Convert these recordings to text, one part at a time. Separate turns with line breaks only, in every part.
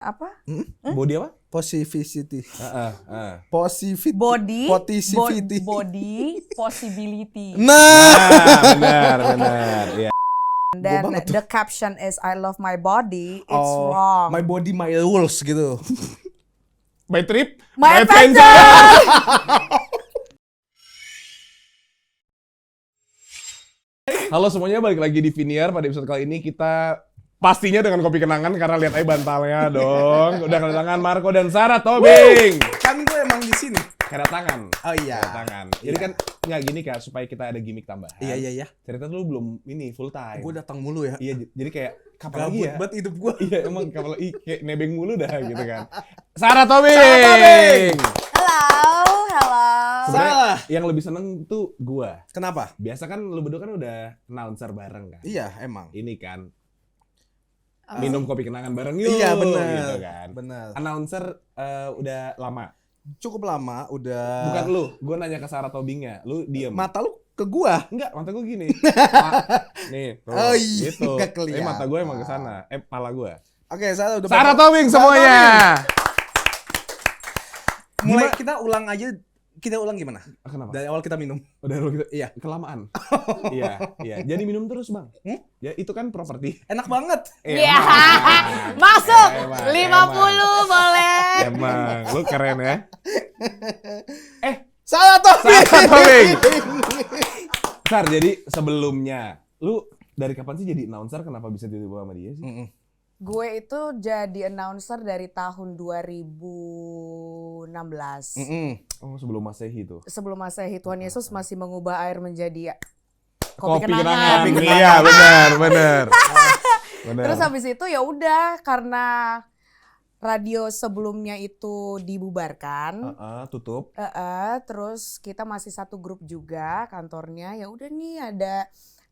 Apa?
Body apa?
Positivity.
Body possibility.
Benar. Iya.
Dan the caption is I love my body, it's wrong.
My body, my rules gitu.
My trip,
My
adventure.
adventure.
Halo semuanya, balik lagi di Viniar. Pada episode kali ini kita pastinya dengan kopi kenangan karena lihat aja bantalnya dong. Udah kedatangan Marco dan Sarah Tobing.
Kan gue emang di sini.
Kedatangan.
Oh iya.
Kedatangan. Jadi kan nggak gini Kak, supaya kita ada gimmick tambahan.
Iya.
Cerita tuh belum ini full time.
Gue datang mulu ya.
Iya, jadi kayak kapan lagi
Gabut
ya?
banget hidup gue.
Iya, emang kapan lagi kayak nebeng mulu dah gitu kan. Sarah Tobing.
Hello.
Salah.
Yang lebih seneng tuh gua.
Kenapa?
Biasa kan lu berdua kan udah announcer bareng kan.
Iya, emang.
Ini kan minum kopi kenangan bareng yuk.
Iya, benar.
Gitu kan.
Benar.
Announcer udah lama.
Cukup lama udah.
Bukan lu, gua nanya ke Sarah Tobingnya. Lu diem.
Mata lu ke gua.
Enggak, mata gua gini. Nih, tuh.
Oh iya,
Gitu.
nggak kelihatan.
Mata gua emang ke sana. Pala gua.
Oke, Sarah udah.
Sarah Tobing semuanya.
Mulai kita ulang aja. Kita ulang gimana?
Kenapa?
Dari awal kita minum.
Udah lu gitu.
Iya.
Kelamaan. Iya. Jadi minum terus, Bang. Ya itu kan properti.
Enak banget.
Iya. Masuk.
Emang,
50 boleh.
Emang, lu keren ya.
Salah Tobing.
Sar, jadi sebelumnya, lu dari kapan sih jadi announcer? Kenapa bisa tiba-tiba sama dia sih?
Gue itu jadi announcer dari tahun 2016.
Oh, sebelum Masehi tuh.
Sebelum Masehi, Tuhan Yesus masih mengubah air menjadi
Kopi
kopi
kenangan.
kenangan.
Iya, benar.
Terus habis itu ya udah karena radio sebelumnya itu dibubarkan.
Tutup.
Terus kita masih satu grup juga kantornya. Ya udah nih ada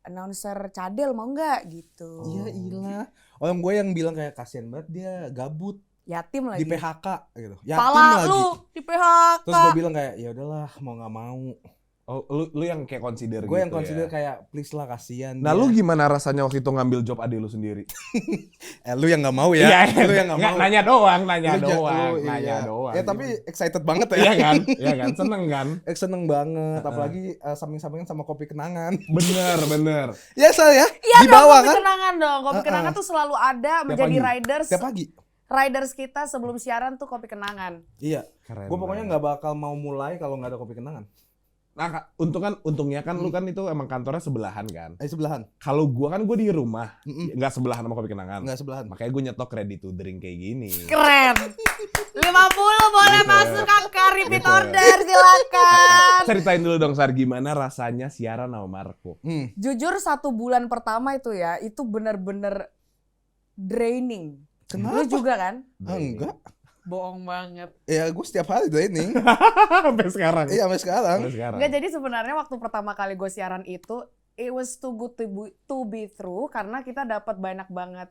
announcer cadel mau nggak gitu.
Iya, ilah. Orang gue yang bilang kayak kasihan banget dia gabut
Yatim lagi.
di PHK gitu. Yatim
Pala
lagi.
lu di PHK.
Terus gue bilang kayak ya udahlah mau nggak mau.
Oh, lu yang kayak consider
Gue
gitu
yang consider
ya?
kayak please lah kasihan.
Nah,
dia.
lu gimana rasanya waktu itu ngambil job adik lu sendiri?
Lu yang nggak mau ya. Lu yang nggak mau.
Nanya doang.
Iya. Ya tapi excited banget ya.
Iya kan? Seneng kan?
Seneng banget. Apalagi samping-sampingan sama kopi kenangan.
Bener.
Ya saya
Iya
di
dong,
bawah
kopi
kan.
kenangan dong. Kopi kenangan tuh selalu ada menjadi
pagi.
riders.
Tiap pagi.
Riders kita sebelum siaran tuh kopi kenangan.
Iya.
Keren.
Gue pokoknya nggak bakal mau mulai kalau nggak ada kopi kenangan.
Nah, untungnya kan lu kan itu emang kantornya sebelahan kan.
Sebelahan.
Kalau gua kan di rumah, nggak sebelahan sama kopi kenangan.
Nggak sebelahan.
Makanya gue nyetok ready to drink kayak gini.
Keren. 50 boleh
Gitu.
masuk Kak, repeat
Gitu.
order silakan.
Ceritain dulu dong Sar, gimana rasanya siaran sama Marco?
Jujur 1 bulan pertama itu ya, itu bener-bener draining.
Kenapa?
Lu juga kan?
Enggak.
Bohong banget.
Ya gue setiap hari training.
Sampai sekarang.
Iya sampai sekarang.
Enggak, jadi sebenarnya waktu pertama kali gue siaran itu, it was too good to be true karena kita dapat banyak banget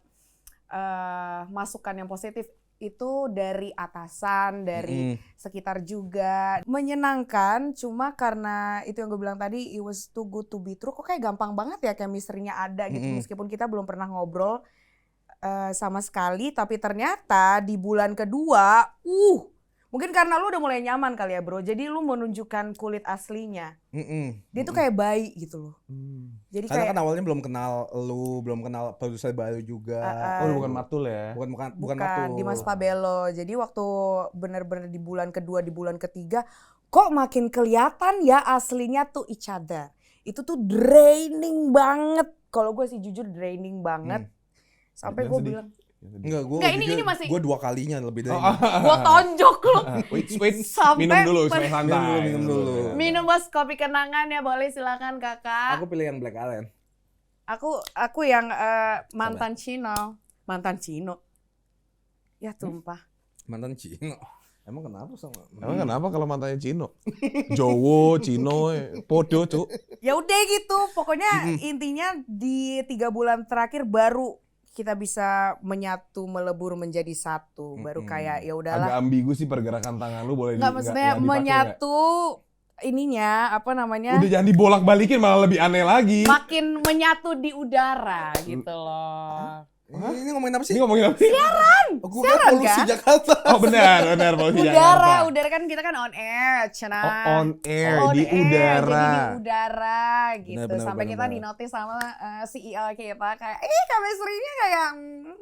masukan yang positif itu dari atasan, dari sekitar juga. Menyenangkan, cuma karena itu yang gue bilang tadi, it was too good to be true. Kok kayak gampang banget ya chemistry-nya ada gitu, meskipun kita belum pernah ngobrol sama sekali, tapi ternyata di bulan kedua, mungkin karena lu udah mulai nyaman kali ya bro, jadi lu menunjukkan kulit aslinya. Dia tuh kayak bayi gitu loh. Jadi
Karena
kayak
kan awalnya belum kenal lu, belum kenal produser baru juga.
Oh, bukan Matul ya?
Bukan
bukan
Matul.
Dimas Pabelo. Jadi waktu bener-bener di bulan kedua, di bulan ketiga, kok makin kelihatan ya aslinya tuh each other. Itu tuh draining banget. Kalau gue sih jujur draining banget. Sampai gue bilang,
Enggak,
ini masih
gue 2 kalinya lebih dari
gue tonjok lu.
Wait,
Sampai
minum dulu supaya santai.
Minum dulu.
Minum bos kopi kenangan ya, boleh silakan kakak.
Aku pilih yang Black Allen.
Aku yang mantan Cino. Ya tumpah.
Mantan Cino. Emang kenapa sama?
Emang kenapa kalau mantannya Cino? Jowo, Cino, podo cuk.
Ya udah gitu, pokoknya intinya di 3 bulan terakhir baru kita bisa menyatu, melebur menjadi satu. Baru kayak ya udahlah.
Agak ambigu sih pergerakan tangan lu, boleh
Nggak, maksudnya
dipakai
menyatu ininya apa namanya?
Udah jangan dibolak-balikin, malah lebih aneh lagi.
Makin menyatu di udara gitu loh.
Ini ngomongin apa sih?
Ini ngomongin apa sih?
Oh, gue kan polusi
kan?
Jakarta.
Oh benar polusi Jakarta.
Udara kan kita kan on air, Cina.
Oh, on air
On
di
air,
udara.
Jadi di udara gitu.
Benar,
Sampai
benar,
kita
benar.
di-notice sama CEO kita kayak, chemistry-nya kayak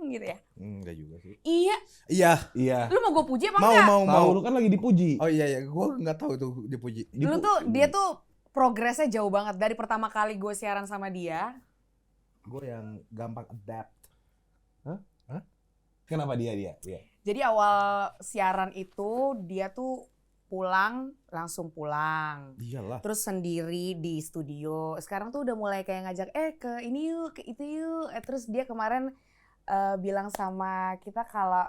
gitu ya.
Enggak juga sih.
Iya,
Iya,
Iya.
lu mau gue puji apa
mau
enggak?
mau
Tahu
mau.
lu kan lagi dipuji.
Oh iya, gue nggak tahu itu dipuji.
Lu tuh, dia tuh progresnya jauh banget. Dari pertama kali gue siaran sama dia,
Gue yang gampang adapt.
Kenapa dia?
jadi awal siaran itu dia tuh langsung pulang.
Iyalah.
Terus sendiri di studio. Sekarang tuh udah mulai kayak ngajak, ke ini yuk, ke itu yuk. Terus dia kemarin bilang sama kita kalau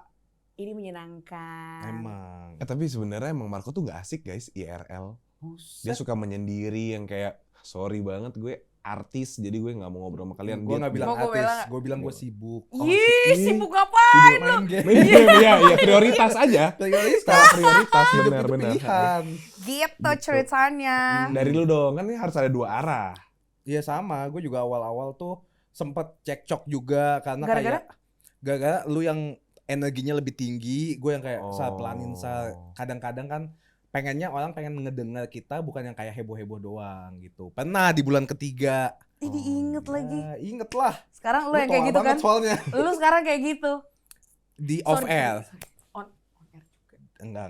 ini menyenangkan.
Emang.
Tapi sebenarnya emang Marco tuh nggak asik guys IRL. Dia suka menyendiri yang kayak sorry banget gue artis jadi gue nggak mau ngobrol sama kalian.
Gue nggak bilang
Mau gua
artis,
bilang-
gue bilang gue sibuk.
Ih, sibuk apa?
Main game.
Iya prioritas aja.
Prioritas.
Prioritas
Hidup itu
benar-benar.
pilihan.
Gitu ceritanya.
Dari lu dong kan ini harus ada dua arah.
Iya sama, gue juga awal-awal tuh sempet cekcok juga karena
Gara-gara?
gara-gara lu yang energinya lebih tinggi, gue yang kayak
Oh.
pelanin kadang-kadang kan pengennya orang pengen ngedengar kita bukan yang kayak heboh-heboh doang gitu. Pernah di bulan ketiga.
Ih, diinget lagi.
Ya, inget lah.
Sekarang lu yang
Lu
kayak
tua
gitu kan?
banget soalnya.
Lu sekarang kayak gitu.
Di off
Sorry,
air.
sorry. On air juga.
Enggak,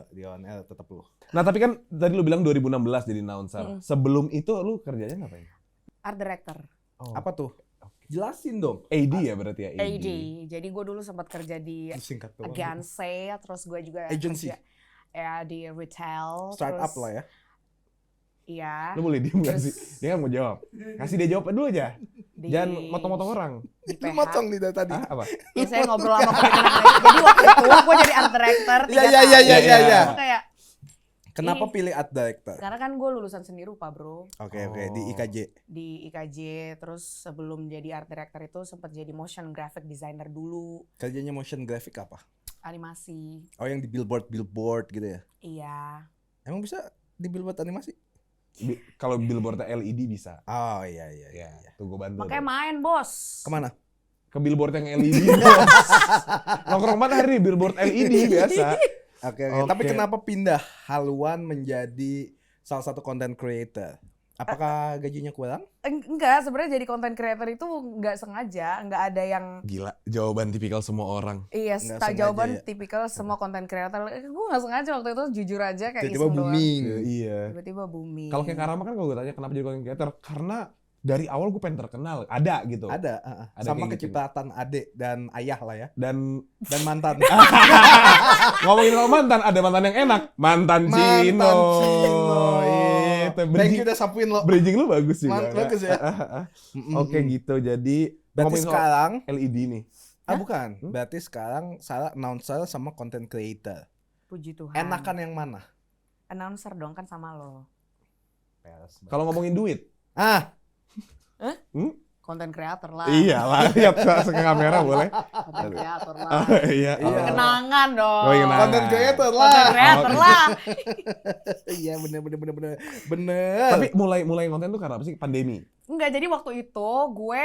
di on air tetap lu.
Nah tapi kan tadi lu bilang 2016 jadi announcer.
Mm.
Sebelum itu lu kerjanya ngapain?
Art director.
Apa tuh? Jelasin dong.
AD ya berarti ya
AD. Jadi gue dulu sempat kerja di
Singkat doang.
agency, terus gue juga
Agency.
kerja ya di retail.
Startup
terus,
lah ya.
Iya.
Lu boleh diem gak sih? Dia kan mau jawab. Kasih dia jawab dulu aja.
Di,
Jangan motong-motong orang.
di
Lu
PH.
motong nih dari tadi.
Ah, apa?
Ya, saya ngobrol sama kopi-kenangan. Jadi waktu itu gue jadi art director 3
Iya, iya,
tahun.
iya, iya, iya.
Gue kayak,
Kenapa
Ih.
pilih art director?
karena kan gue lulusan seni rupa bro.
Oke, di
Oh.
IKJ.
Di IKJ, terus sebelum jadi art director itu sempat jadi motion graphic designer dulu.
Kerjanya motion graphic apa?
Animasi.
Oh, yang di billboard gitu ya?
Iya.
Emang bisa di billboard animasi?
Kalau billboardnya LED bisa.
Oh iya.
Ya, tuh gue bantu.
Makanya
tuh.
main bos.
Kemana?
Ke billboard yang LED. bos. Nongkrong mana hari ini billboard LED biasa.
Oke.
Oke.
Tapi kenapa pindah haluan menjadi salah satu content creator? Apakah gajinya kurang?
Enggak, sebenarnya jadi content creator itu nggak sengaja, nggak ada yang
Gila, jawaban tipikal semua orang.
iya,
Nggak
tak
sengaja
jawaban
ya.
tipikal semua content creator. Gue nggak sengaja waktu itu jujur aja kayak
Tiba-tiba
iseng doang.
booming.
Iya.
Tiba-tiba booming.
Kalau kayak Karama kan kalau gue tanya kenapa jadi content creator, karena dari awal gue pengen terkenal, ada gitu.
Ada
Ada
sama
kayak gitu.
kecipratan adik dan ayah lah ya.
Dan
Dan mantan.
ngomongin soal mantan, ada mantan yang enak, mantan Cino.
Mantan Cino.
Itu
Thank you
bridging,
udah sapuin lo.
bridging lu bagus sih.
Bagus ya.
Oke gitu, jadi
Berarti
ngomongin soal
sekarang
LED nih.
bukan. Berarti sekarang salah announcer sama content creator.
Puji Tuhan.
Enakan yang mana?
Announcer dong kan sama lo.
Kalau ngomongin duit,
Content creator lah.
iya lah, lihat ke kamera boleh.
Content creator lah.
Oh, iya.
Iya.
Kenangan dong.
Oh, kenangan.
Content creator
Content
lah.
creator
Oh,
lah.
Iya bener.
Tapi mulai konten tuh karena apa sih? Pandemi.
Enggak, jadi waktu itu gue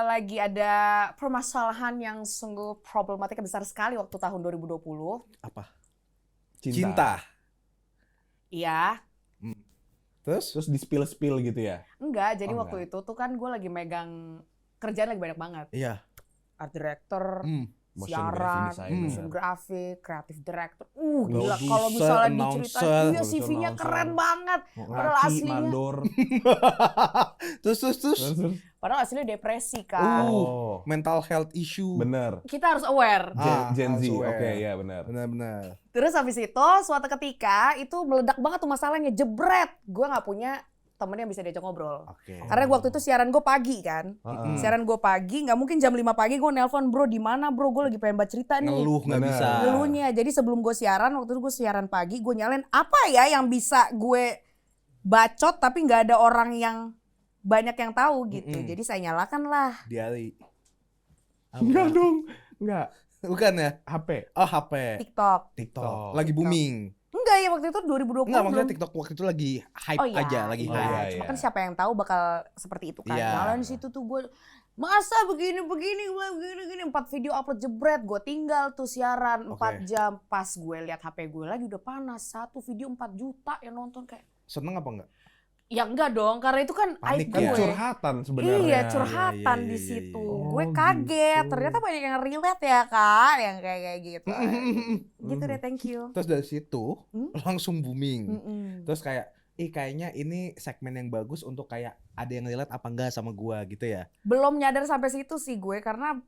lagi ada permasalahan yang sungguh problematika besar sekali waktu tahun 2020.
Apa?
Cinta.
Cinta.
Iya.
Terus?
Terus di spill gitu ya.
Enggak, jadi
Oh,
waktu itu tuh kan gue lagi megang kerjaan lagi banyak banget.
Iya.
Art director,
Motion
siaran,
graphic designer.
motion graphic, creative director. Gila
Producer,
kalau misalnya
announcer,
diceritain, iya
producer,
CV-nya
announcer.
keren banget. Padahal
Laki,
aslinya,
mandor.
terus.
padahal aslinya depresi kan.
Oh,
Mental health issue.
bener.
Kita harus aware.
Gen Z,
harus
oke
aware.
ya benar.
Benar.
Terus habis itu suatu ketika itu meledak banget tuh masalahnya, jebret. Gue nggak punya temen yang bisa diajak ngobrol.
Oke.
Karena waktu itu siaran gue pagi kan.
Heeh.
Siaran gue pagi, nggak mungkin jam 5 pagi gue nelpon, bro di mana bro, gue lagi pengen baca cerita nih.
Ngeluh nggak
Benar.
bisa.
Ngeluhnya. Jadi sebelum gue siaran, waktu itu gue siaran pagi, gue nyalain apa ya yang bisa gue bacot tapi nggak ada orang yang banyak yang tahu gitu. Jadi saya nyalakan lah.
Diari.
Enggak dong. Enggak.
Bukan ya?
HP.
Oh HP.
TikTok.
TikTok. Lagi booming.
Enggak ya, waktu itu 2020
Enggak, maksudnya
belum.
TikTok waktu itu lagi hype
Oh iya,
aja, lagi
iya.
hype.
iya,
Cuma
iya.
kan siapa yang tahu bakal seperti itu kan.
Iya.
Nyalain situ tuh gue masa begini 4 video upload jebret, gue tinggal tuh siaran 4 jam, pas gue lihat HP gue lagi udah panas, 1 video 4 juta yang nonton kayak.
Seneng apa enggak?
Ya enggak dong, karena itu kan
Panik
aib
ya?
gue.
Curhatan sebenarnya.
Iya curhatan
Iya,
di
iya,
situ.
iya.
Gue
Oh,
kaget,
gitu.
ternyata banyak yang relate ya kak, yang kayak gitu. Gitu deh, thank you.
Terus dari situ langsung booming.
Terus
Terus kayak kayaknya ini segmen yang bagus untuk kayak ada yang relate apa enggak sama gua gitu ya.
belum nyadar sampai situ sih gue, karena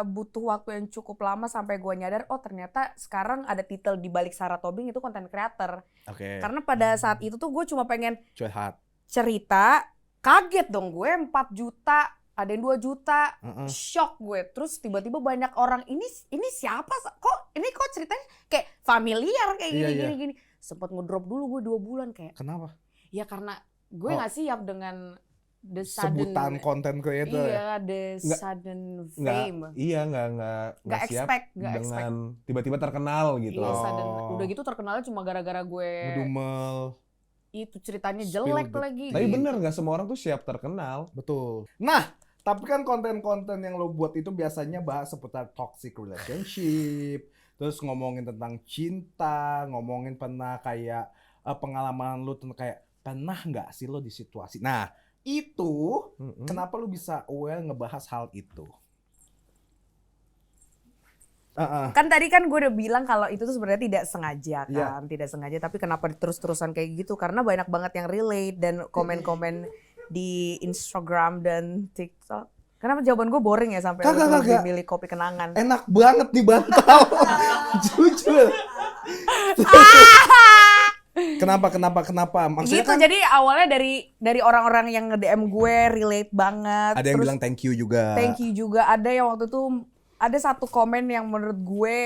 butuh waktu yang cukup lama sampai gue nyadar, oh ternyata sekarang ada titel di balik Sarah Tobing itu content creator.
Oke.
Karena pada saat itu tuh gue cuma pengen
Curhat.
cerita, kaget dong gue 4 juta, ada yang 2 juta,
Heeh.
shock gue. Terus tiba-tiba banyak orang, ini siapa? Kok ceritanya kayak familiar kayak
Iya, iya.
gini. Sempet ngedrop dulu gue 2 bulan kayak.
Kenapa?
Ya karena gue
Oh.
nggak siap dengan the sudden
Sebutan content creator.
iya, the
Nggak-
sudden
Nggak,
fame.
iya nggak
Nggak
siap
expect, nggak
dengan tiba-tiba terkenal gitu.
Iya,
Oh.
sudden. Udah gitu terkenalnya cuma gara-gara gue
Ngedumel.
itu ceritanya
Spill
jelek
the
lagi.
Tapi bener nggak semua orang tuh siap terkenal.
Betul. Nah, tapi kan konten-konten yang lo buat itu biasanya bahas seputar toxic relationship, terus ngomongin tentang cinta, ngomongin pernah kayak pengalaman lo tentang kayak pernah nggak sih lo di situasi. Nah, itu kenapa lo bisa aware ngebahas hal itu?
Kan tadi kan gue udah bilang kalau itu tuh sebenarnya tidak sengaja
Iya.
kan, tidak sengaja. Tapi kenapa terus-terusan kayak gitu? Karena banyak banget yang relate dan komen-komen di Instagram dan TikTok. Kenapa jawaban gue boring ya sampai
Kagak,
lu lebih
kagak.
milih kopi kenangan?
Enak banget nih bantal. Jujur. Kenapa? Maksudnya
Gitu,
kan
jadi awalnya dari orang-orang yang nge-DM gue relate banget.
ada yang
Terus
bilang thank you juga.
thank you juga. Ada yang waktu itu ada satu komen yang menurut gue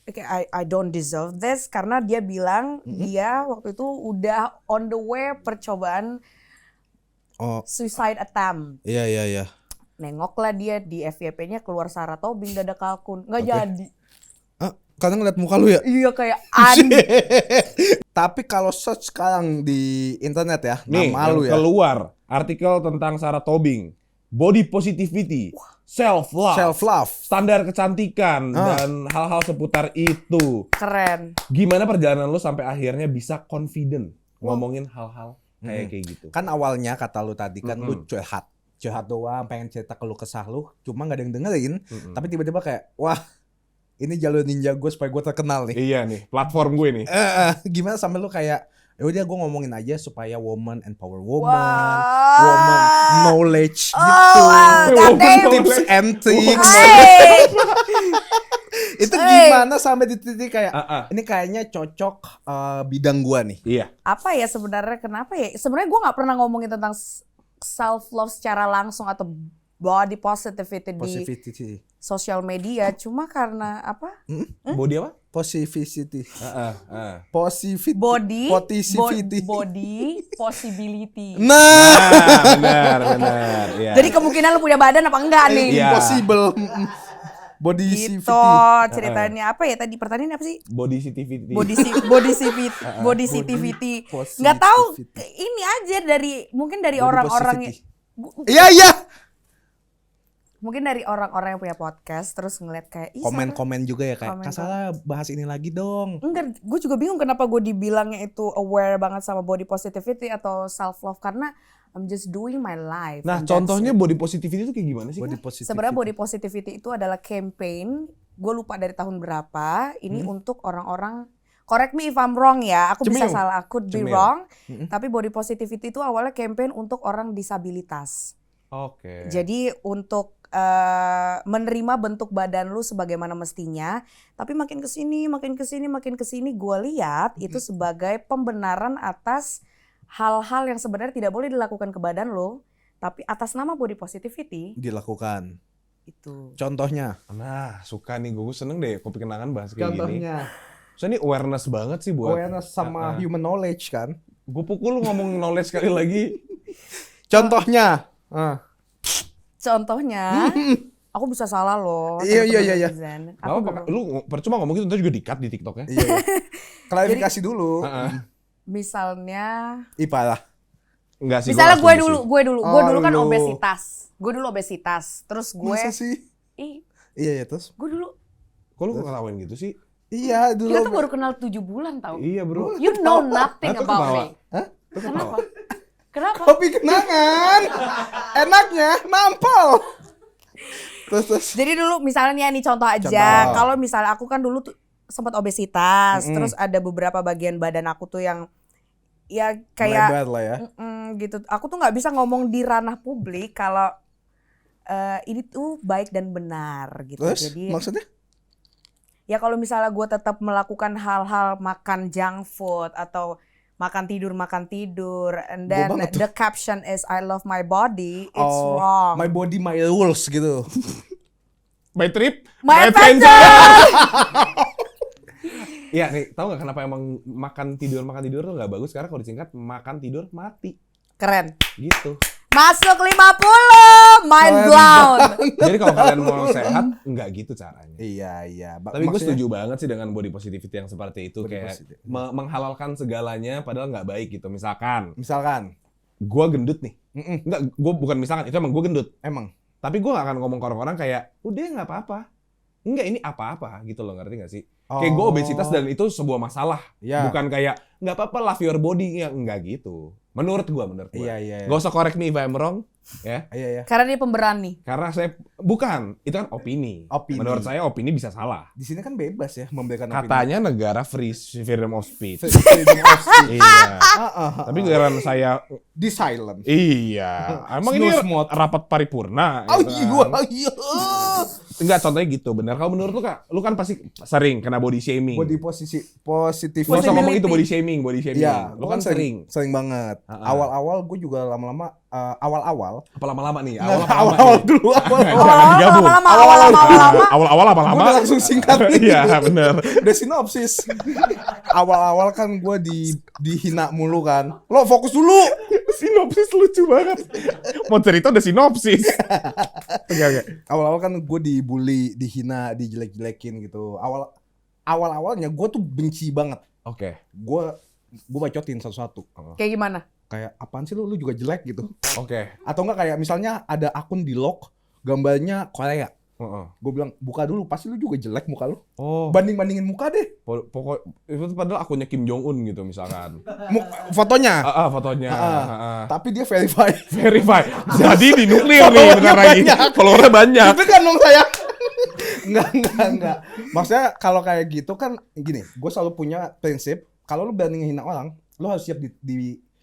kayak I don't deserve this, karena dia bilang dia waktu itu udah on the way percobaan
Oh,
suicide attempt.
iya.
Nengoklah dia di FYP-nya keluar Sarah Tobing dada kalkun. Nggak
Oke.
jadi.
Karena ngeliat muka lu ya.
Iya kayak
Tapi kalau search sekarang di internet ya,
Nih,
nama lu
yang
ya.
keluar artikel tentang Sarah Tobing, body positivity, self love,
Self love.
standar kecantikan dan hal-hal seputar itu.
keren.
Gimana perjalanan lu sampai akhirnya bisa confident ngomongin hal-hal kayak gitu?
Kan awalnya kata lu tadi kan lu curhat doang, pengen cerita keluh kesah lu, cuma nggak ada yang dengerin. Tapi tiba-tiba kayak, wah, ini jalur ninja gue supaya gue terkenal nih.
Iya nih, platform gue nih.
Gimana sampai lu kayak, ya udah gue ngomongin aja supaya woman empower woman,
Wah.
woman knowledge
Oh,
gitu,
wow, goddamn.
tips and tricks.
Hey.
Itu gimana sampai di titik kayak, ini kayaknya cocok bidang gua nih.
Iya.
Apa ya sebenarnya, kenapa ya? Sebenarnya gue nggak pernah ngomongin tentang self love secara langsung atau body positivity di
Positivity.
sosial media, cuma karena apa?
Body apa?
Positivity.
Body,
Positivity.
body possibility.
Nah,
Benar. Iya.
Jadi kemungkinan lu punya badan apa enggak nih?
Iya.
impossible.
Gitu
Positivity.
ceritanya. Apa ya tadi pertanyaannya apa sih?
Body positivity.
Body positivity. Nggak tahu, ini aja dari mungkin dari
Body
orang-orang
positivity. Iya.
mungkin dari orang-orang yang punya podcast terus ngeliat kayak ih, Sarah-
Komen-komen juga ya kayak,
Komen.
Kak Sarah bahas ini lagi dong.
Enggak, gue juga bingung kenapa gue dibilangnya itu aware banget sama body positivity atau self love, karena I'm just doing my life.
Nah,
and that's
contohnya
it.
body positivity itu kayak gimana sih?
Body
Kak?
positivity.
Sebenarnya body positivity itu adalah campaign, gue lupa dari tahun berapa, ini untuk orang-orang, correct me if I'm wrong ya, aku bisa
Cemil.
salah, I could be
Cemil.
wrong, tapi body positivity itu awalnya campaign untuk orang disabilitas.
Oke.
Jadi untuk menerima bentuk badan lu sebagaimana mestinya, tapi makin kesini gue lihat itu sebagai pembenaran atas hal-hal yang sebenarnya tidak boleh dilakukan ke badan lo, tapi atas nama body positivity
Dilakukan.
itu.
Contohnya.
Nah, suka nih, gue seneng deh kopi kenangan bahas kayak gini. So ini awareness banget sih buat
Awareness sama human knowledge kan.
gue pukul lu ngomong knowledge sekali lagi.
Contohnya.
Contohnya, aku bisa salah loh.
Iya.
teman-teman netizen.
Gak
Aku
apa-apa,
baru-
lu percuma ngomong gitu, ntar juga di-cut di TikTok ya.
Iya. Klarifikasi dulu.
misalnya
Ih parah.
Enggak sih.
Misalnya
gua
gue
nggak
dulu,
setuju
gue
Oh,
dulu kan
lu.
obesitas. Terus gue,
Masa sih? Iya, terus?
gue dulu,
sih. Kok lu ngelawan gitu sih?
Iya, dulu.
kita tuh baru kenal 7 bulan tau.
Iya bro.
You know nothing
Tuh
about
ketawa.
me.
Hah?
Kenapa? Kenapa?
Kopi kenangan. Enaknya nampol. Terus.
Jadi dulu misalnya nih contoh aja,
Contoh.
kalau misalnya aku kan dulu tuh sempat obesitas, terus ada beberapa bagian badan aku tuh yang ya kayak
Melebar lah ya.
gitu. Aku tuh nggak bisa ngomong di ranah publik kalau ini tuh baik dan benar gitu.
Terus
Jadi
maksudnya?
ya kalau misalnya gue tetap melakukan hal-hal makan junk food atau makan tidur, and then
Gua banget tuh.
the caption is I love my body, it's
Oh,
wrong.
my body, my rules gitu.
My trip,
My
adventure.
adventure.
Iya nih, tahu nggak kenapa emang makan tidur tuh nggak bagus? Karena kalau disingkat makan tidur mati,
Keren.
gitu.
Masuk 50, mind
Keren
blown.
Jadi kalau kalian mau sehat, nggak gitu caranya.
Iya.
Tapi gue setuju banget sih dengan body positivity yang seperti itu,
Body
kayak
positivity.
menghalalkan segalanya padahal nggak baik gitu. Misalkan,
Misalkan,
gue gendut nih,
Mm-mm.
nggak, gue bukan misalkan, itu emang gue gendut.
emang.
Tapi gue gak akan ngomong ke orang-orang kayak, udah nggak apa-apa. Enggak, ini apa-apa gitu loh, ngerti gak sih? Kayak gue obesitas dan itu sebuah masalah.
Ya.
Bukan kayak, nggak apa-apa love your body. Ya, enggak gitu. Menurut gue.
Iya.
Gak usah correct me if I'm wrong. Ya.
Iya.
Karena dia pemberani.
Karena saya, bukan. Itu kan opini.
Opini.
Menurut saya opini bisa salah.
Di sini kan bebas ya memberikan opini.
Katanya negara free freedom of speech.
Freedom of speech.
Iya.
Tapi
Tapi giliran saya,
di silent.
iya. Emang ini
Snooze mode.
rapat paripurna.
Oh
gitu kan.
iya.
Enggak, contohnya gitu. Benar. Kalau menurut lu, Kak, lu kan pasti sering kena body shaming.
Body positif.
Gak usah ngomong itu body
Positivity.
shaming.
Iya,
Lu
gua
kan sering.
Sering banget.
Ah.
Awal-awal gue juga lama-lama awal-awal.
Apa lama-lama nih?
Nggak,
Awal-lama
awal-awal
nih.
dulu.
Jangan digabung.
Lama-lama.
Awal-awal
Gue
lama-lama.
udah langsung singkat nih.
Iya, bener.
Udah sinopsis. Awal-awal kan gue dihina mulu kan. Lo fokus dulu.
Sinopsis lucu banget. Mau cerita udah sinopsis. Enggak.
Awal-awal kan gue dibully, dihina, dijelek-jelekin gitu. Awal-awalnya gue tuh benci banget.
Oke.
Gue bacotin satu-satu.
Kayak gimana?
Kayak apaan sih lu juga jelek gitu.
Oke.
Atau enggak kayak misalnya ada akun di lock gambarnya Korea.
Heeh.
Gue bilang buka dulu, pasti lu juga jelek muka lu.
Oh,
Banding-bandingin muka deh.
pokok itu padahal akunnya Kim Jong Un gitu misalkan.
Fotonya.
Fotonya.
Tapi dia verify.
Verify. Jadi di nuklir nih
Followernya
bentar lagi.
banyak.
Followernya banyak.
Itu kan dong saya. Enggak. Maksudnya kalau kayak gitu kan gini, gue selalu punya prinsip, kalau lu berani ngehina orang, lu harus siap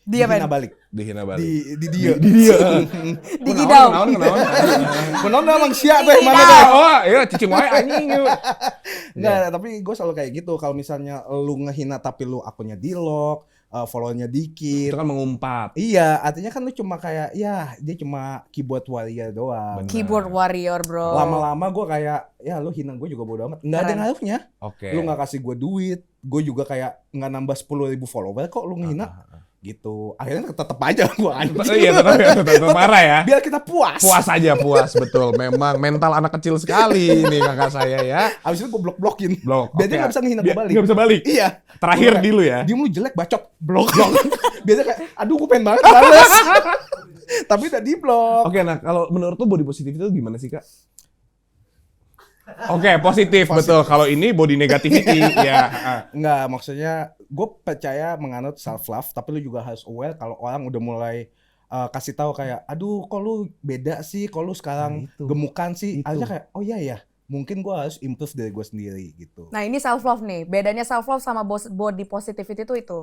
Dia
dihina
apa?
balik.
Dihina balik.
Di dia.
Di dia.
Digidau.
Kenaon.
Benar emang siap deh mana
Dihina.
deh.
Oh, iya cicing wae anjing.
Enggak, tapi gue selalu kayak gitu. Kalau misalnya lu ngehina tapi lu akunnya di lock, follow-nya dikit.
Itu kan mengumpat.
Iya, artinya kan lu cuma kayak ya dia cuma keyboard warrior doang.
Bener.
Keyboard warrior, bro.
Lama-lama gue kayak ya lu hina gue juga bodo amat. Nggak ada
Keren.
ngaruhnya.
Oke.
Lu nggak kasih gue duit, gue juga kayak nggak nambah 10.000 follower kok lu ngehina. Gitu. Akhirnya tetep aja gue anjing.
Iya, tetap marah ya.
Biar kita puas.
Puas aja, betul. Memang mental anak kecil sekali nih kakak saya ya.
Abis itu gue blok-blokin.
Blok.
Biar dia nggak bisa ngehina gue balik.
Nggak bisa balik.
Iya.
Terakhir
Kayak,
di lu ya.
Dia lu jelek bacot. Blok. Biar dia kayak aduh gue pengen banget bales. Tapi udah di blok.
Oke, nah kalau menurut lu body positif itu gimana sih, Kak? Oke, positif, betul. Kalau ini body negativity, ya.
Enggak, maksudnya gue percaya menganut self love, tapi lu juga harus aware kalau orang udah mulai kasih tahu kayak, aduh, kok lu beda sih, kok lu sekarang
Nah, itu.
gemukan sih,
Itu.
akhirnya kayak, oh iya ya, mungkin gue harus improve dari gue sendiri gitu.
Nah, ini self love nih. Bedanya self love sama body positivity itu.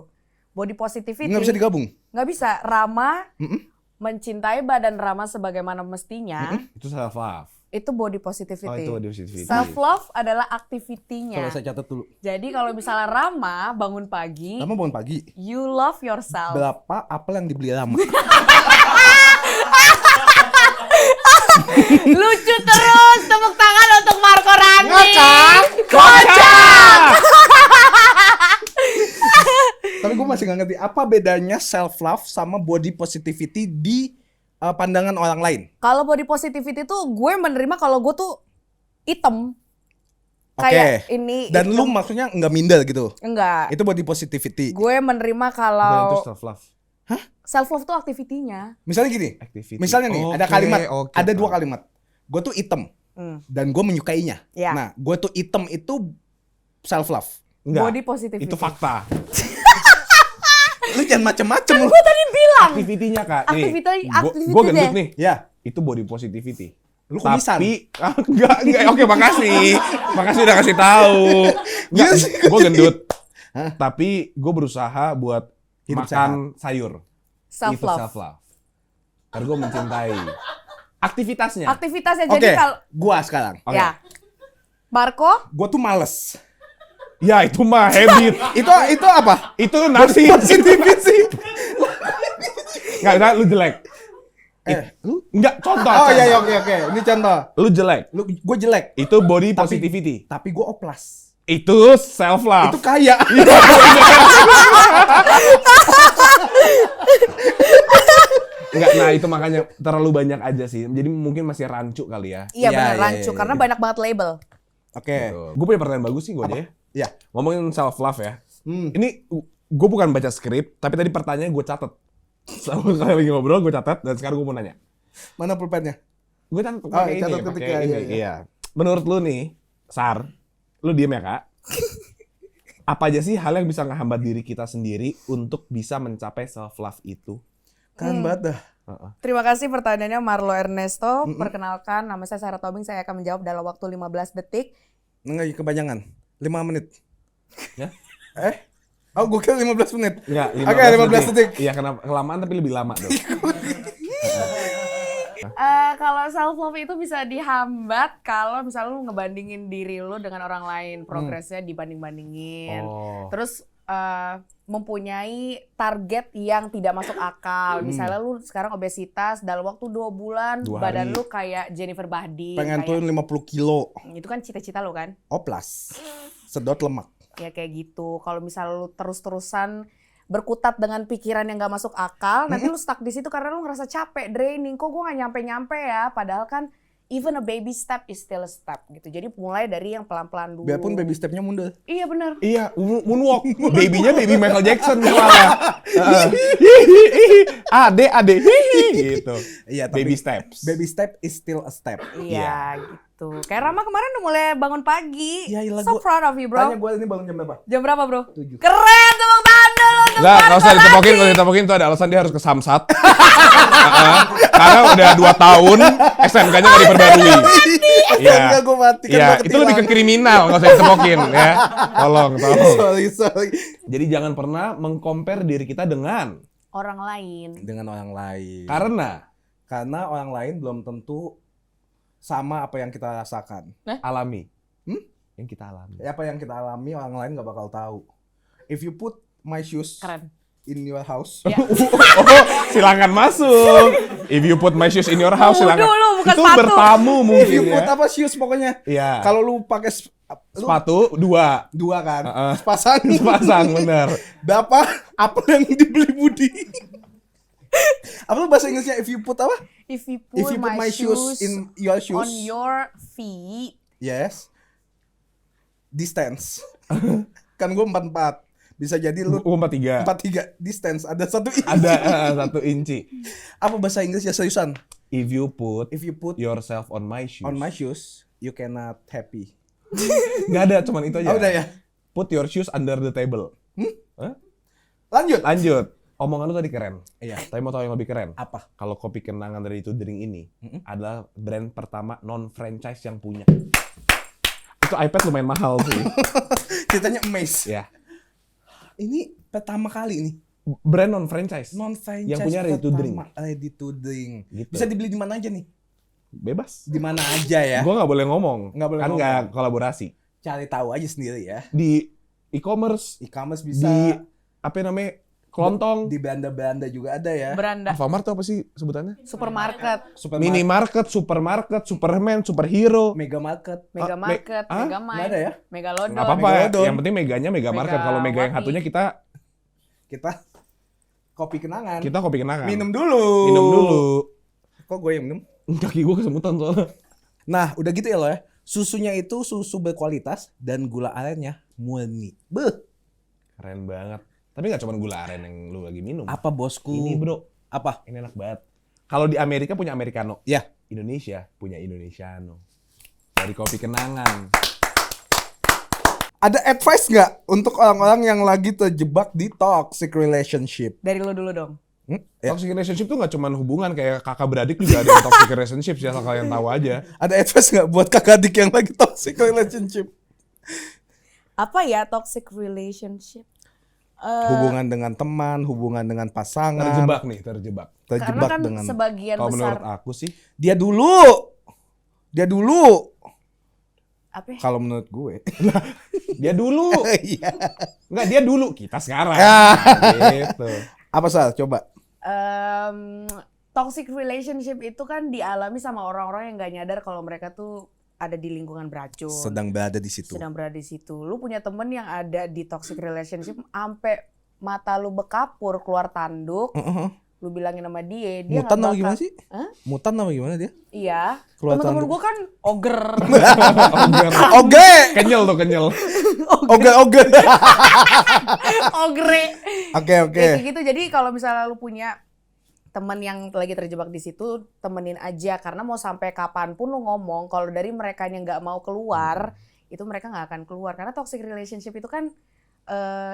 Body positivity
Nggak bisa digabung.
nggak bisa. Rama
Mm-mm.
mencintai badan Rama sebagaimana mestinya.
Itu self love.
Itu body positivity.
Oh, itu body positivity.
Self love adalah aktivitinya.
Kalau saya catat dulu.
Jadi kalau misalnya Rama bangun pagi,
Lama bangun pagi,
you love yourself.
berapa apel yang dibeli Rama?
Lucu terus, tepuk tangan untuk Marco Randi.
Ngakak.
Kocak.
Tapi gue masih nggak ngerti, apa bedanya self love sama body positivity di pandangan orang lain?
Kalau body positivity tuh gue menerima kalau gue tuh item.
Oke.
Kayak ini.
Dan
item.
lu maksudnya nggak minder gitu?
Enggak.
Itu body positivity.
Gue menerima
Bukan itu
kalau
self love.
Self love tuh aktivitinya.
Misalnya gini,
Activity.
misalnya nih ada
Oke,
kalimat,
oke.
ada 2 kalimat. Gue tuh item dan gue menyukainya.
Ya.
Nah, gue tuh item itu self love.
Enggak.
Body positivity.
Itu fakta.
Lu jangan macem-macem lu.
Gue tadi bilang.
Aktivitinya Kak.
Activity
Gue gendut
deh.
nih.
Ya,
Itu body positivity.
lu kumisan.
Tapi enggak. Oke, makasih. Makasih udah kasih tahu. Enggak, gue gendut.
Hah?
Tapi gue berusaha buat
Hidup
makan sayur.
Self
Itu
love.
self love. Karena gue mencintai aktivitasnya.
Aktivitasnya
Oke,
jadi kalau
gua sekarang.
Oke.
ya. Marco,
Gua tuh males.
Ya itu mah habit.
Itu apa?
Itu nasi.
Positivity.
Enggak, lu jelek.
Lu?
Enggak, contoh.
Oh
contoh.
iya, oke. Ini contoh.
Lu jelek.
Gue jelek,
Itu body
Tapi-
positivity.
tapi gue oplas.
Itu self love.
Itu kaya.
Enggak, nah itu makanya terlalu banyak aja sih. Jadi mungkin masih rancu kali ya.
iya
Iya,
benar
iya,
rancu
iya,
karena
iya.
banyak banget label.
Oke.
Gue punya pertanyaan bagus sih gue aja ya.
Ya.
Ngomongin self love ya.
Hmm.
Ini gue bukan baca skrip, tapi tadi pertanyaan gue catat. Sama kali lagi ngobrol gue catat dan sekarang gue mau nanya.
Mana pulpennya?
Gue catat
Oh,
pakai
catat
ini,
ketik,
pakai
ya,
ini.
iya, iya.
Iya. Menurut lu nih, Sar, lu diem ya Kak. Apa aja sih hal yang bisa ngehambat diri kita sendiri untuk bisa mencapai self love itu?
Kan banget dah.
Terima kasih pertanyaannya Marlo Ernesto. Perkenalkan, nama saya Sarah Tobing. Saya akan menjawab dalam waktu 15 detik.
Nggak kebanyakan. 5 menit.
Ya?
Oh, gue kira 15 menit.
Enggak,
Oke, 15 detik.
Iya, kenapa kelamaan tapi lebih lama dong.
Kalau self love itu bisa dihambat kalau misalnya lu ngebandingin diri lu dengan orang lain, progresnya dibanding-bandingin.
Oh.
Terus mempunyai target yang tidak masuk akal. Misalnya lu sekarang obesitas, dalam waktu 2 bulan
2
badan
hari.
lu kayak Jennifer Bahdi.
Pengen
kayak,
turun 50 kilo.
itu kan cita-cita lu kan?
Oplas. Sedot lemak.
Ya kayak gitu. Kalau misalnya lu terus-terusan berkutat dengan pikiran yang gak masuk akal, nanti lu stuck di situ karena lu ngerasa capek, draining. Kok gue gak nyampe-nyampe ya? Padahal kan even a baby step is still a step gitu. Jadi mulai dari yang pelan-pelan dulu.
Biarpun baby stepnya mundur.
Iya bener.
Iya, moonwalk. Baby-nya baby Michael Jackson malah. Ade, gitu.
Iya, tapi
Baby steps.
baby step is still a step.
Iya gitu. Kayak Rama kemarin udah mulai bangun pagi.
Ya, iyalah,
So
gua-
proud of you bro.
Tanya gue ini bangun jam berapa?
Jam berapa bro?
7.
Keren, tepuk tangan dulu untuk
Nggak usah
Marco
ditepokin,
lagi.
kalau ditepokin itu ada alasan dia harus ke Samsat. Karena udah 2 tahun SMK-nya nggak diperbarui. Iya.
Enggak, gue mati kan
Iya,
gua
itu lebih ke
ketilang.
kriminal, nggak usah ditepokin ya. Tolong.
Sorry.
Jadi jangan pernah mengcompare diri kita dengan
Orang lain.
Dengan orang lain.
karena
orang lain belum tentu sama apa yang kita rasakan.
alami.
Hmm?
Yang kita alami.
Apa yang kita alami orang lain nggak bakal tahu. If you put my shoes
Keren.
in your house,
Ya.
Oh, silakan masuk. If you put my shoes in your house, silakan.
Dulu, bukan
Itu
sepatu.
bertamu
if
mungkin
you put
ya.
apa shoes pokoknya.
Iya.
Kalau lu pakai
Sepatu 2.
2 kan,
Heeh.
sepasang.
Sepasang bener.
Berapa? Apa yang dibeli Budi? Apa tuh bahasa Inggrisnya? If you put apa?
If you
If
put
you put my shoes in your shoes,
on your feet.
yes, distance. Kan gue 44. Bisa jadi lu
43.
43 distance ada 1 inch.
Ada 1 inci.
Apa bahasa Inggrisnya seriusan?
If you put
If you put
yourself on my shoes.
on my shoes, you cannot happy.
Nggak ada, cuman itu aja.
Oh, udah ya.
Put your shoes under the table. Hah?
Lanjut.
Lanjut. Omongan lu tadi keren.
Iya.
Tapi mau tahu yang lebih keren?
Apa?
Kalau kopi kenangan dari itu drink ini adalah brand pertama non franchise yang punya. Itu iPad lumayan mahal sih.
Ceritanya Amaze.
Ya.
Ini pertama kali nih.
Brand non franchise.
Non franchise
Yang punya ready to drink.
Ready to drink.
Gitu.
Bisa dibeli di mana aja nih?
Bebas.
Di mana aja ya?
Gua nggak boleh ngomong.
Nggak boleh
kan
ngomong.
nggak kolaborasi.
Cari tahu aja sendiri ya.
Di e-commerce,
E-commerce bisa.
di apa namanya? Kelontong.
Di Belanda juga ada ya.
Beranda.
Alfamart tuh apa sih sebutannya?
Supermarket.
Supermarket,
Supermarket, Superman, superhero.
Mega Market.
Mega Market.
Ah?
Mega
Nggak ada ya?
Megalodon.
Nggak apa-apa.
Megalodon.
Yang penting meganya Mega Market. Kalau mega yang
Megawati.
satunya kita
Kita kopi kenangan.
kopi kenangan.
Minum dulu.
Minum dulu.
Kok gue yang minum?
Kaki gue kesemutan soalnya.
Nah, udah gitu ya lo ya. Susunya itu susu berkualitas dan gula arennya murni. Beuh.
Keren banget. Tapi nggak cuma gula aren yang lu lagi minum.
Apa bosku?
Ini bro,
Apa?
ini enak banget. Kalau di Amerika punya Americano,
Ya.
Indonesia punya Indonesiano. Dari kopi kenangan.
Ada advice nggak untuk orang-orang yang lagi terjebak di toxic relationship?
Dari lo dulu dong.
Ya.
Toxic relationship tuh nggak cuma hubungan, kayak kakak beradik juga ada yang toxic relationship sih, asal kalian tahu aja.
Ada advice nggak buat kakak adik yang lagi toxic relationship?
Apa ya toxic relationship?
Hubungan dengan teman, hubungan dengan pasangan.
Terjebak nih, terjebak.
Karena
Terjebak
kan
dengan
sebagian
Kalau
besar
menurut aku sih,
dia dulu.
apa ya?
Kalau menurut gue.
dia dulu.
Iya.
Enggak, dia dulu, kita sekarang.
Ya.
Gitu.
Apa Sal? Coba.
Toxic relationship itu kan dialami sama orang-orang yang nggak nyadar kalau mereka tuh ada di lingkungan beracun.
Sedang berada di situ.
Sedang berada di situ. Lu punya temen yang ada di toxic relationship sampai mata lu bekapur keluar tanduk. Lu bilangin sama dia
Mutan
nggak
apa
bakal-
gimana sih?
Hah?
Mutan apa gimana dia?
Iya.
Keluar
Temen-temen
tanduk.
gue kan oger.
Oke.
Kenyal tuh, kenyal.
Oke.
Ogre.
Oke.
Ya, kayak gitu. Jadi kalau misalnya lu punya temen yang lagi terjebak di situ, temenin aja karena mau sampai kapanpun lu ngomong kalau dari mereka yang nggak mau keluar, itu mereka nggak akan keluar karena toxic relationship itu kan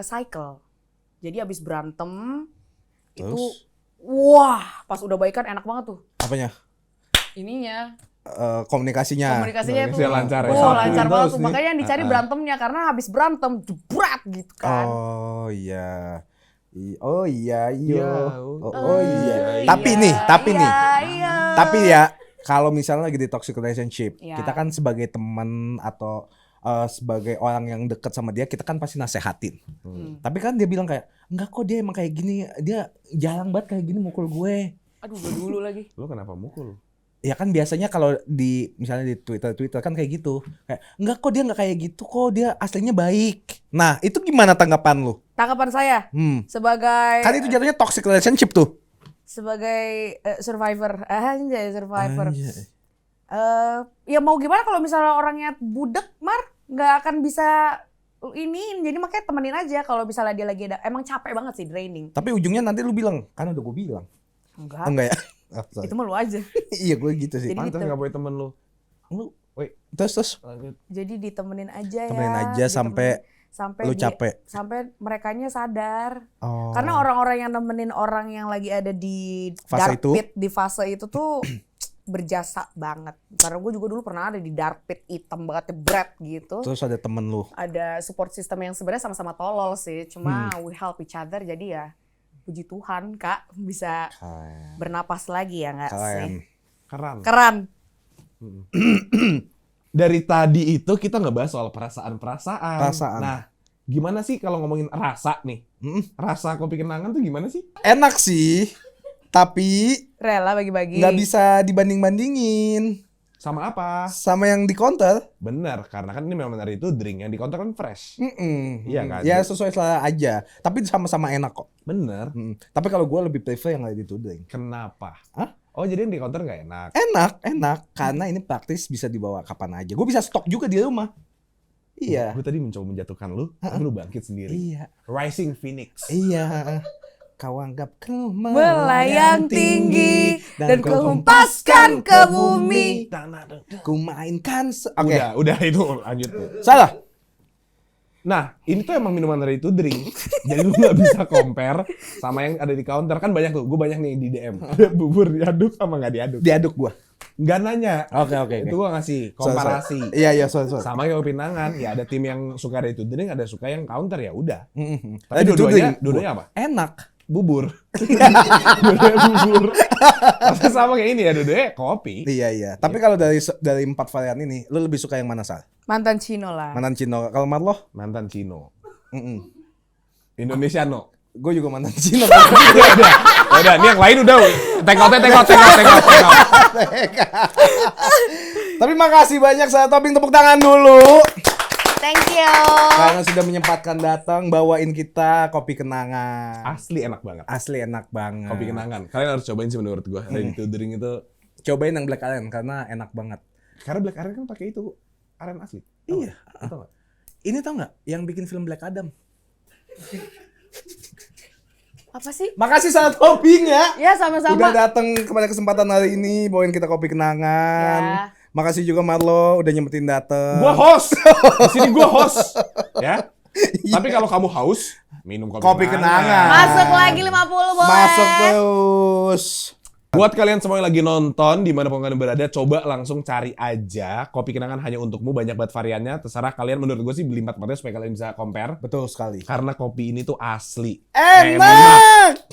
cycle. Jadi abis berantem itu
Terus?
wah, pas udah baikan enak banget tuh.
Apanya?
Ininya,
komunikasinya.
komunikasinya tuh.
Komunikasinya lancar ya.
Oh,
Satu
lancar
terus
banget tuh.
nih.
Makanya yang dicari berantemnya karena habis berantem jebrat gitu kan.
Oh iya. Oh iya.
Iya.
Oh iya.
Iya,
Tapi nih.
iya.
Tapi ya kalau misalnya lagi di toxic relationship,
Ya.
kita kan sebagai teman atau sebagai orang yang dekat sama dia, kita kan pasti nasehatin. Tapi kan dia bilang kayak, enggak kok dia emang kayak gini, dia jarang banget kayak gini mukul gue.
Aduh, gue dulu lagi.
Lu kenapa mukul?
Ya kan biasanya kalau di misalnya di Twitter kan kayak gitu. Kayak, enggak kok dia enggak kayak gitu kok, dia aslinya baik. Nah, itu gimana tanggapan lu?
Tanggapan saya sebagai
Kan itu jatuhnya toxic relationship tuh.
sebagai survivor. Anjay, survivor.
Anjay.
Ya mau gimana kalau misalnya orangnya budek, Mar, nggak akan bisa ini. Jadi makanya temenin aja kalau misalnya dia lagi ada. Emang capek banget sih, draining.
Tapi ujungnya nanti lu bilang, kan udah gue bilang.
Enggak.
Enggak ya? Oh, sorry.
Itu mah lu aja.
Iya gue gitu sih.
Jadi
Pantas
gitu.
nggak punya temen lu.
Lu
Wait,
terus
lanjut.
Jadi ditemenin aja ya.
Temenin aja sampai lu capek.
Sampai merekanya sadar.
Oh.
Karena orang-orang yang nemenin orang yang lagi ada di
Fase
dark
itu?
pit, di fase itu tuh berjasa banget. Karena gue juga dulu pernah ada di dark pit hitam banget, berat gitu.
Terus ada temen lu.
Ada support system yang sebenarnya sama-sama tolol sih. Cuma we help each other, jadi ya puji Tuhan Kak bisa
Keren.
bernapas lagi ya nggak sih?
Keren.
Keren.
Keren.
Dari tadi itu kita ngebahas soal perasaan-perasaan.
Perasaan.
Nah, gimana sih kalau ngomongin rasa nih? Rasa kopi kenangan tuh gimana sih?
Enak sih, tapi
Rela bagi-bagi.
nggak bisa dibanding-bandingin
Sama apa?
sama yang di counter.
Bener, karena kan ini memang dari itu drink yang di counter kan fresh. Iya kan?
Ya sesuai selera aja, tapi sama-sama enak kok.
Bener.
Tapi kalau gue lebih prefer yang ready to drink.
Kenapa?
Hah?
Oh, jadi yang di counter nggak enak?
Enak, karena ini praktis bisa dibawa kapan aja. Gue bisa stok juga di rumah. Iya.
Gue tadi mencoba menjatuhkan lu, tapi lu bangkit sendiri.
Iya.
Rising Phoenix.
Iya. Kau anggapku
melayang tinggi dan ku hempaskan ke bumi.
Ku mainkan Oke.
Udah itu lanjut.
Salah.
Nah, ini tuh emang minuman ready to drink. Jadi lu nggak bisa compare sama yang ada di counter. Kan banyak tuh, gue banyak nih di DM. Ada bubur diaduk sama nggak diaduk.
Diaduk gua.
Nggak nanya.
Oke.
Itu gue ngasih komparasi.
Iya, sorry.
Sama yang pinangan, ya ada tim yang suka ready to drink, ada suka yang counter, ya udah. Tapi
Ready to drink.
dua-duanya apa?
Enak.
Bubur. Dua-duanya bubur. Pasti sama kayak ini ya, dua-duanya kopi.
Iya. Tapi kalau dari 4 varian ini, lu lebih suka yang mana, Sal?
Mantan Cino lah.
Mantan Cino. Kalau Marlo?
Mantan Cino.
Mm-mm.
Indonesiano.
Gue juga mantan Cino.
Udah, ini yang lain udah. Tengok.
Tapi makasih banyak saya Tobing, tepuk tangan dulu.
Thank you.
Karena sudah menyempatkan datang bawain kita kopi kenangan.
Asli enak banget.
Asli enak banget.
Kopi kenangan. Kalian harus cobain sih menurut gua. Ready to drink itu.
Cobain yang Black Aren karena enak banget.
Karena Black Aren kan pakai itu aren asli.
Iya.
Tahu nggak?
Ini tau nggak yang bikin film Black Adam?
Apa sih?
Makasih Sarah Tobing ya.
Ya sama-sama.
Udah datang kepada kesempatan hari ini bawain kita kopi kenangan.
Ya.
Makasih juga Marlo udah nyempetin dateng.
Gua host. Di sini gua host. Ya. Tapi kalau kamu haus, minum kopi
kenangan.
Masuk lagi 50 boleh.
Masuk terus.
Buat kalian semua yang lagi nonton, dimanapun kalian berada, coba langsung cari aja kopi kenangan hanya untukmu, banyak banget variannya. Terserah kalian, menurut gue sih beli 4-4 supaya kalian bisa compare.
Betul sekali.
Karena kopi ini tuh asli.
Enak.